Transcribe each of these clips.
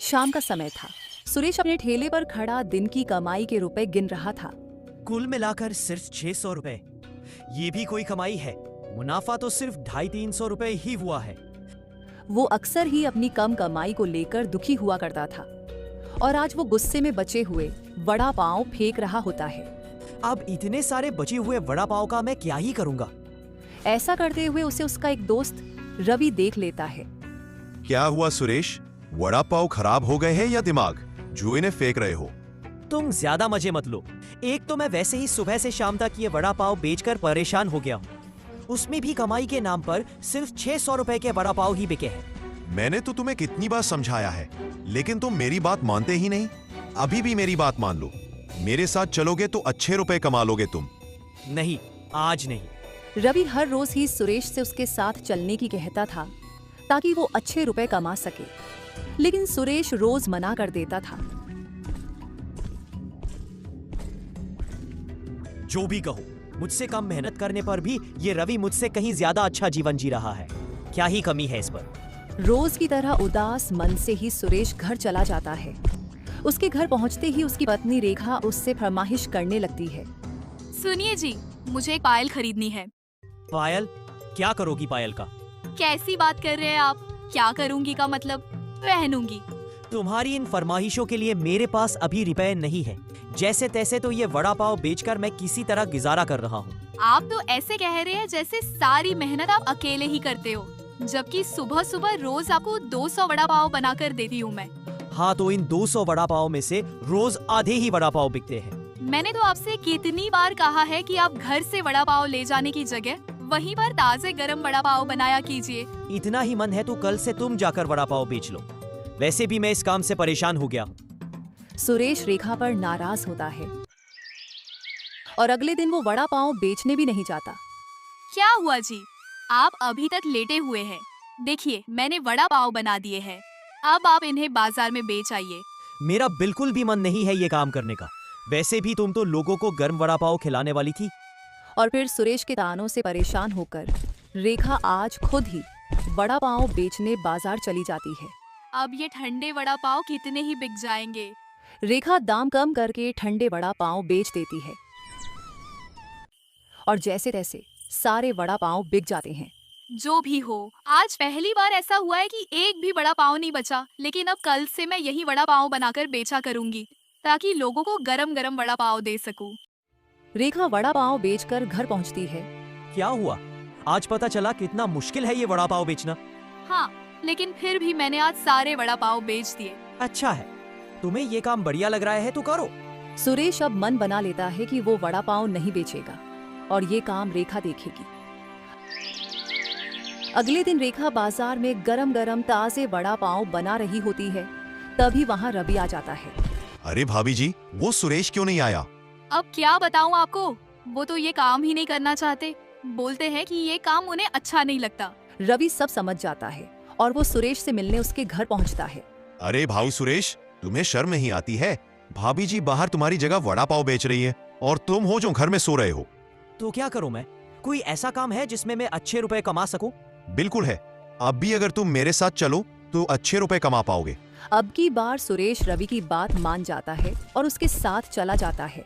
शाम का समय था। सुरेश अपने ठेले पर खड़ा दिन की कमाई के रुपए गिन रहा था। कुल मिलाकर सिर्फ 600 रुपए। ये भी कोई कमाई है? मुनाफा तो सिर्फ 250-300 रुपए ही हुआ है। वो अक्सर ही अपनी कम कमाई को लेकर दुखी हुआ करता था और आज वो गुस्से में बचे हुए वड़ा पाव फेंक रहा होता है। अब इतने सारे बचे हुए वड़ा पाव का मैं क्या ही करूंगा? ऐसा करते हुए उसे उसका एक दोस्त रवि देख लेता है। क्या हुआ सुरेश, वड़ा पाव खराब हो गए हैं या दिमाग जो इन्हें फेंक रहे हो? तुम ज्यादा मजे मत लो। एक तो मैं वैसे ही सुबह से शाम तक ये वड़ा पाव बेचकर परेशान हो गया हूँ। उसमें भी कमाई के नाम पर सिर्फ 600 रुपए के वड़ा पाव ही बिके हैं। मैंने तो तुम्हें कितनी बार समझाया है, लेकिन तुम मेरी बात मानते ही नहीं। अभी भी मेरी बात मान लो, मेरे साथ चलोगे तो अच्छे रुपए कमा लोगे तुम। नहीं, आज नहीं। रवि हर रोज ही सुरेश से उसके साथ चलने की कहता था ताकि वो अच्छे रुपए कमा सके, लेकिन सुरेश रोज मना कर देता था। जो भी कहो, मुझसे कम मेहनत करने पर भी ये रवि मुझसे कहीं ज्यादा अच्छा जीवन जी रहा है। क्या ही कमी है इस पर? रोज की तरह उदास मन से ही सुरेश घर चला जाता है। उसके घर पहुंचते ही उसकी पत्नी रेखा उससे फरमाइश करने लगती है। सुनिए जी, मुझे एक पायल खरीदनी है। पायल? क्या करोगी पायल का? कैसी बात कर रहे हैं आप? क्या करूंगी का मतलब? पहनूंगी। तुम्हारी इन फरमाइशों के लिए मेरे पास अभी रुपए नहीं है। जैसे तैसे तो ये वड़ा पाव बेचकर मैं किसी तरह गुजारा कर रहा हूँ। आप तो ऐसे कह रहे हैं जैसे सारी मेहनत आप अकेले ही करते हो, जबकि सुबह सुबह रोज आपको 200 वड़ा पाव बनाकर देती हूँ मैं। हाँ, तो इन 200 वड़ा पाव में से रोज आधे ही वड़ा पाव बिकते हैं। मैंने तो आपसे कितनी बार कहा है कि आप घर से वड़ा पाव ले जाने की जगह वहीं पर ताजे गरम वड़ा पाव बनाया कीजिए। इतना ही मन है तो कल से तुम जाकर वड़ा पाव बेच लो। वैसे भी मैं इस काम से परेशान हो गया। सुरेश रेखा पर नाराज होता है और अगले दिन वो वड़ा पाव बेचने भी नहीं जाता। क्या हुआ जी, आप अभी तक लेटे हुए हैं? देखिए, मैंने वड़ा पाव बना दिए हैं, अब आप इन्हें बाजार में बेच आइए। मेरा बिल्कुल भी मन नहीं है ये काम करने का। वैसे भी तुम तो लोगों को गर्म वड़ा पाव खिलाने वाली थी। और फिर सुरेश के तानों से परेशान होकर रेखा आज खुद ही वड़ा पाव बेचने बाजार चली जाती है। अब ये ठंडे वड़ा पाव कितने ही बिक जाएंगे। रेखा दाम कम करके ठंडे वड़ा पाव बेच देती है और जैसे तैसे सारे वड़ा पाव बिक जाते हैं। जो भी हो, आज पहली बार ऐसा हुआ है कि एक भी वड़ा पाव नहीं बचा। लेकिन अब कल से मैं यही वड़ा पाव बनाकर बेचा करूंगी ताकि लोगों को गरम गरम वड़ा पाव दे सकूं। रेखा वड़ा पाव बेचकर घर पहुंचती है। क्या हुआ? आज पता चला कितना मुश्किल है ये वड़ा पाव बेचना। हाँ, लेकिन फिर भी मैंने आज सारे वड़ा पाव बेच दिए। अच्छा है, तुम्हें ये काम बढ़िया लग रहा है तो करो। सुरेश अब मन बना लेता है कि वो वड़ा पाव नहीं बेचेगा और ये काम रेखा देखेगी। अगले दिन रेखा बाजार में गरम गरम ताजे वड़ा पाव बना रही होती है, तभी वहाँ रवि आ जाता है। अरे भाभी जी, वो सुरेश क्यों नहीं आया? अब क्या बताऊं आपको, वो तो ये काम ही नहीं करना चाहते। बोलते हैं कि ये काम उन्हें अच्छा नहीं लगता। रवि सब समझ जाता है और वो सुरेश से मिलने उसके घर पहुंचता है। अरे भाऊ सुरेश, तुम्हें शर्म नहीं आती है? भाभी जी बाहर तुम्हारी जगह वड़ा पाव बेच रही है और तुम हो जो घर में सो रहे हो। तो क्या करूं मैं? कोई ऐसा काम है जिसमें मैं अच्छे रुपए कमा सकूं? बिल्कुल है। अब भी अगर तुम मेरे साथ चलो तो अच्छे रुपए कमा पाओगे। अब की बार सुरेश रवि की बात मान जाता है और उसके साथ चला जाता है।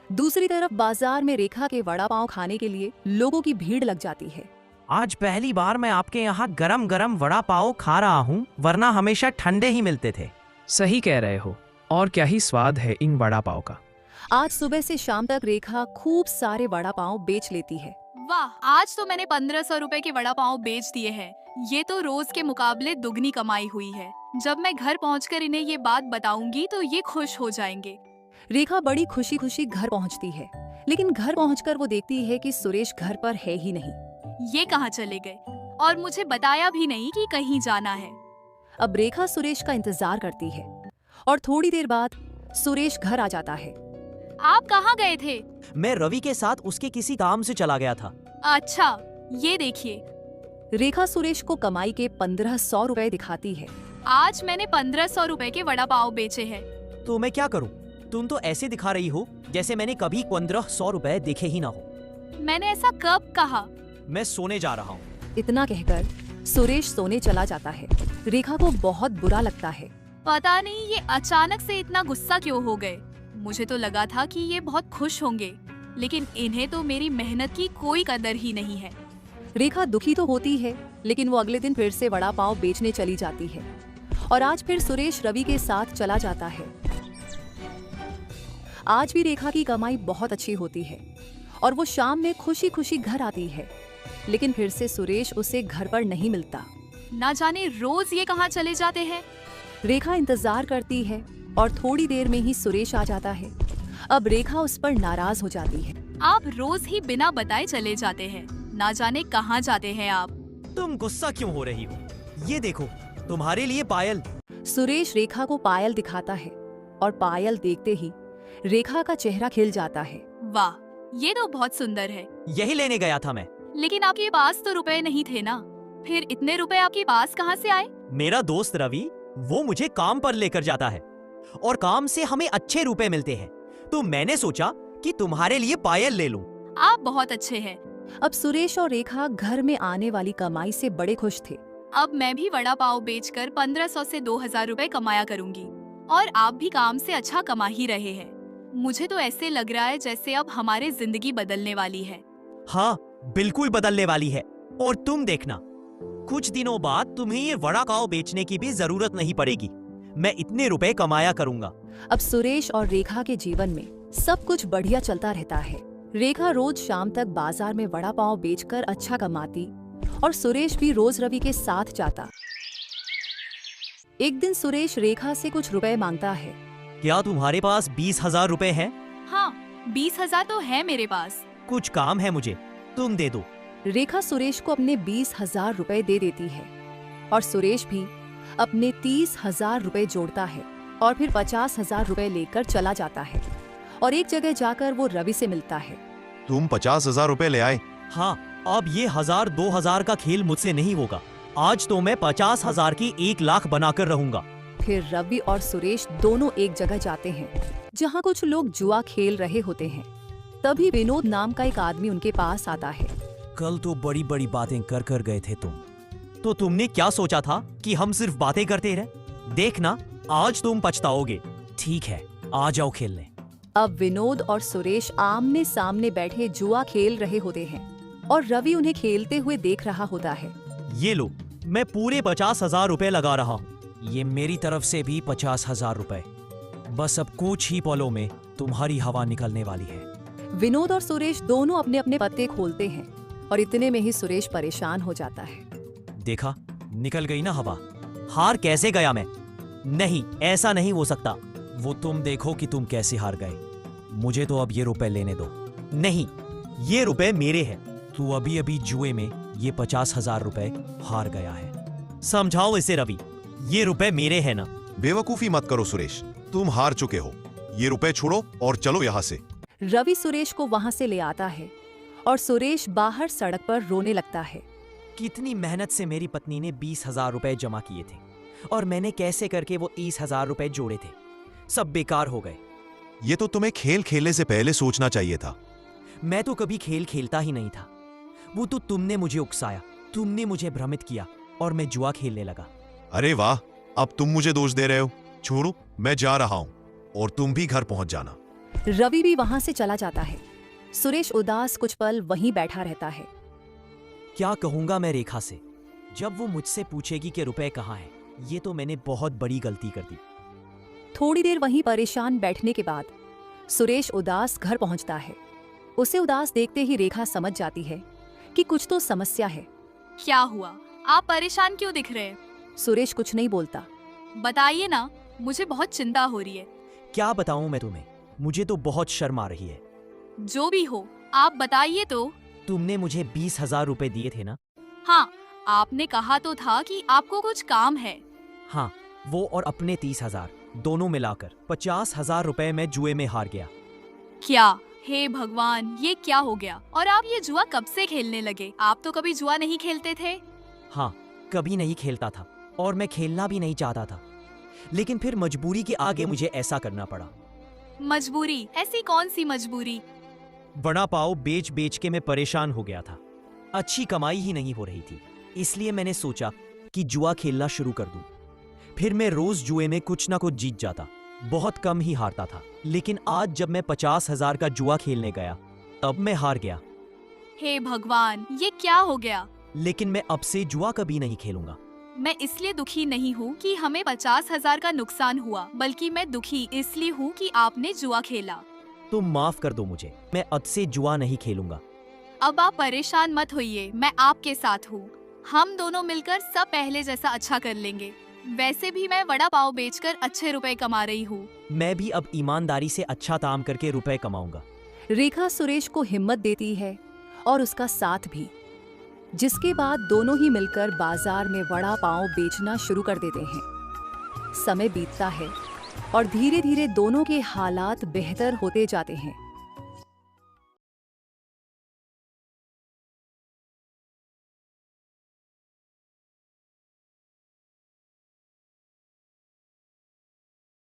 दूसरी तरफ बाजार में रेखा के वड़ा पाव खाने के लिए लोगों की भीड़ लग जाती है। आज पहली बार मैं आपके यहाँ गरम गरम वड़ा पाव खा रहा हूँ, वरना हमेशा ठंडे ही मिलते थे। सही कह रहे हो, और क्या ही स्वाद है इन वड़ा पाव का। आज सुबह से शाम तक रेखा खूब सारे वड़ा पाव बेच लेती है। वाह, आज तो मैंने 1500 रुपए के वड़ा पाव बेच दिए हैं। ये तो रोज के मुकाबले दुगनी कमाई हुई है। जब मैं घर पहुंचकर इन्हें ये बात बताऊंगी तो ये खुश हो जाएंगे। रेखा बड़ी खुशी खुशी घर पहुंचती है, लेकिन घर पहुंचकर वो देखती है कि सुरेश घर पर है ही नहीं। ये कहाँ चले गए और मुझे बताया भी नहीं कि कहीं जाना है। अब रेखा सुरेश का इंतजार करती है और थोड़ी देर बाद सुरेश घर आ जाता है। आप कहाँ गए थे? मैं रवि के साथ उसके किसी काम से चला गया था। अच्छा, ये देखिए। रेखा सुरेश को कमाई के 1500 रुपए दिखाती है। आज मैंने 1500 रुपए के वड़ा पाव बेचे हैं। तो मैं क्या करूं? तुम तो ऐसे दिखा रही हो जैसे मैंने कभी 1500 रुपए देखे ही ना हो। मैंने ऐसा कब कहा? मैं सोने जा रहा हूँ। इतना कहकर सुरेश सोने चला जाता है। रेखा को बहुत बुरा लगता है पता नहीं ये अचानक से इतना गुस्सा क्यों हो गए। मुझे तो लगा था कि ये बहुत खुश होंगे, लेकिन इन्हें तो मेरी मेहनत की कोई कदर ही नहीं है। रेखा दुखी तो होती है, लेकिन वो अगले दिन फिर से वड़ा पाव बेचने चली जाती है और आज फिर सुरेश रवि के साथ चला जाता है। आज भी रेखा की कमाई बहुत अच्छी होती है और वो शाम में खुशी खुशी घर आती है, लेकिन फिर से सुरेश उसे घर पर नहीं मिलता। ना जाने रोज ये कहाँ चले जाते हैं। रेखा इंतजार करती है और थोड़ी देर में ही सुरेश आ जाता है। अब रेखा उस पर नाराज हो जाती है। आप रोज ही बिना बताए चले जाते हैं, ना जाने कहाँ जाते हैं आप। तुम गुस्सा क्यों हो रही हो? ये देखो, तुम्हारे लिए पायल। सुरेश रेखा को पायल दिखाता है और पायल देखते ही रेखा का चेहरा खिल जाता है। वाह, ये तो बहुत सुंदर है। यही लेने गया था मैं। लेकिन आपके पास तो रुपए नहीं थे ना, फिर इतने रुपए आपके पास कहाँ से आए? मेरा दोस्त रवि, वो मुझे काम पर लेकर जाता है और काम से हमें अच्छे रुपए मिलते हैं, तो मैंने सोचा कि तुम्हारे लिए पायल ले लूं। आप बहुत अच्छे हैं। अब सुरेश और रेखा घर में आने वाली कमाई से बड़े खुश थे। अब मैं भी वड़ा पाव बेचकर 1500 से 2000 रुपए कमाया करूंगी और आप भी काम से अच्छा कमा ही रहे हैं। मुझे तो ऐसे लग रहा है जैसे अब हमारी जिंदगी बदलने वाली है। हाँ, बिल्कुल बदलने वाली है। और तुम देखना, कुछ दिनों बाद तुम्हें ये वड़ा पाव बेचने की भी जरूरत नहीं पड़ेगी। मैं इतने रुपए कमाया करूंगा। अब सुरेश और रेखा के जीवन में सब कुछ बढ़िया चलता रहता है। रेखा रोज शाम तक बाजार में वड़ा पाव बेचकर अच्छा कमाती और सुरेश भी रोज रवि के साथ जाता। एक दिन सुरेश रेखा से कुछ रुपए मांगता है। क्या तुम्हारे पास 20,000 रुपए हैं? हाँ, 20,000 तो है मेरे पास। कुछ काम है मुझे, तुम दे दो। रेखा सुरेश को अपने 20,000 रुपए दे देती है और सुरेश भी अपने 30,000 रुपए जोड़ता है और फिर 50,000 रुपए लेकर चला जाता है और एक जगह जाकर वो रवि से मिलता है। तुम 50,000 रुपए ले आए? हाँ, अब ये 1000-2000 का खेल मुझसे नहीं होगा। आज तो मैं 50,000 की 1 लाख बनाकर रहूंगा। फिर रवि और सुरेश दोनों एक जगह जाते हैं जहाँ कुछ लोग जुआ खेल रहे होते हैं। तभी विनोद नाम का एक आदमी उनके पास आता है। कल तो बड़ी बड़ी बातें कर कर गए थे तुम, तो तुमने क्या सोचा था कि हम सिर्फ बातें करते रहे? देखना, आज तुम पछताओगे। ठीक है, आ जाओ खेलने। अब विनोद और सुरेश आमने सामने बैठे जुआ खेल रहे होते हैं और रवि उन्हें खेलते हुए देख रहा होता है। ये लो, मैं पूरे 50,000 रुपए लगा रहा हूँ। ये मेरी तरफ से भी 50,000 रुपए। बस अब कुछ ही पलों में तुम्हारी हवा निकलने वाली है। विनोद और सुरेश दोनों अपने अपने पत्ते खोलते हैं और इतने में ही सुरेश परेशान हो जाता है। देखा, निकल गई ना हवा। हार कैसे गया मैं? नहीं, ऐसा नहीं हो सकता। वो तुम देखो कि तुम कैसे हार गए। मुझे तो अब ये रुपए लेने दो। नहीं, ये रुपए मेरे हैं। तू अभी अभी जुए में ये 50,000 रुपए हार गया है। समझाओ इसे रवि, ये रुपए मेरे हैं ना। बेवकूफी मत करो सुरेश, तुम हार चुके हो। ये रुपए छोड़ो और चलो यहाँ से। रवि सुरेश को वहाँ से ले आता है और सुरेश बाहर सड़क पर रोने लगता है। कितनी मेहनत से मेरी पत्नी ने 20,000 रुपए जमा किए थे और मैंने कैसे करके वो 30,000 रुपए जोड़े थे, सब बेकार हो गए। ये तो तुम्हें खेल खेलने से पहले सोचना चाहिए था। मैं तो कभी खेल खेलता ही नहीं था। वो तो तुमने मुझे उकसाया, तुमने मुझे भ्रमित किया और मैं जुआ खेलने लगा। अरे वाह, अब तुम मुझे दोष दे रहे हो। छोड़ो, मैं जा रहा हूँ और तुम भी घर पहुँच जाना। रवि भी वहाँ से चला जाता है। सुरेश उदास कुछ पल वहीं बैठा रहता है। क्या कहूंगा मैं रेखा से, जब वो मुझसे पूछेगी कि रुपए कहाँ हैं? ये तो मैंने बहुत बड़ी गलती कर दी। थोड़ी देर वहीं परेशान बैठने के बाद सुरेश उदास घर पहुंचता है। उसे उदास देखते ही रेखा समझ जाती है कि कुछ तो समस्या है। क्या हुआ? आप परेशान क्यों दिख रहे हैं? सुरेश कुछ नहीं बोलता। बताइए ना, मुझे बहुत चिंता हो रही है। क्या बताऊं मैं तुम्हें, मुझे तो बहुत शर्म आ रही है। जो भी हो, आप बताइए तो। तुमने मुझे 20,000 रुपए दिए थे ना? हाँ, आपने कहा तो था कि आपको कुछ काम है। हाँ, वो और अपने 30,000 दोनों मिलाकर 50,000 रुपए मैं जुए में हार गया। क्या? हे भगवान, ये क्या हो गया? और आप ये जुआ कब से खेलने लगे? आप तो कभी जुआ नहीं खेलते थे। हाँ, कभी नहीं खेलता था और मैं खेलना भी नहीं चाहता था, लेकिन फिर मजबूरी के आगे मुझे ऐसा करना पड़ा। मजबूरी? ऐसी कौन सी मजबूरी? वड़ा पाव बेच बेच के मैं परेशान हो गया था। अच्छी कमाई ही नहीं हो रही थी, इसलिए मैंने सोचा कि जुआ खेलना शुरू कर दूं। फिर मैं रोज जुए में कुछ ना कुछ जीत जाता, बहुत कम ही हारता था। लेकिन आज जब मैं 50,000 का जुआ खेलने गया तब मैं हार गया। हे भगवान, ये क्या हो गया? लेकिन मैं अब से जुआ कभी नहीं खेलूंगा। मैं इसलिए दुखी नहीं हूँ कि हमें 50,000 का नुकसान हुआ, बल्कि मैं दुखी इसलिए हूँ कि आपने जुआ खेला। तुम माफ कर दो मुझे, मैं अब से जुआ नहीं खेलूंगा। अब आप परेशान मत होइए, मैं आपके साथ हूँ। हम दोनों मिलकर सब पहले जैसा अच्छा कर लेंगे। वैसे भी मैं वड़ा पाव बेचकर अच्छे रुपए कमा रही हूँ। मैं भी अब ईमानदारी से अच्छा काम करके रुपए कमाऊंगा। रेखा सुरेश को हिम्मत देती है और उसका साथ भी, जिसके बाद दोनों ही मिलकर बाजार में वड़ा पाव बेचना शुरू कर देते हैं। समय बीतता है और धीरे धीरे दोनों के हालात बेहतर होते जाते हैं।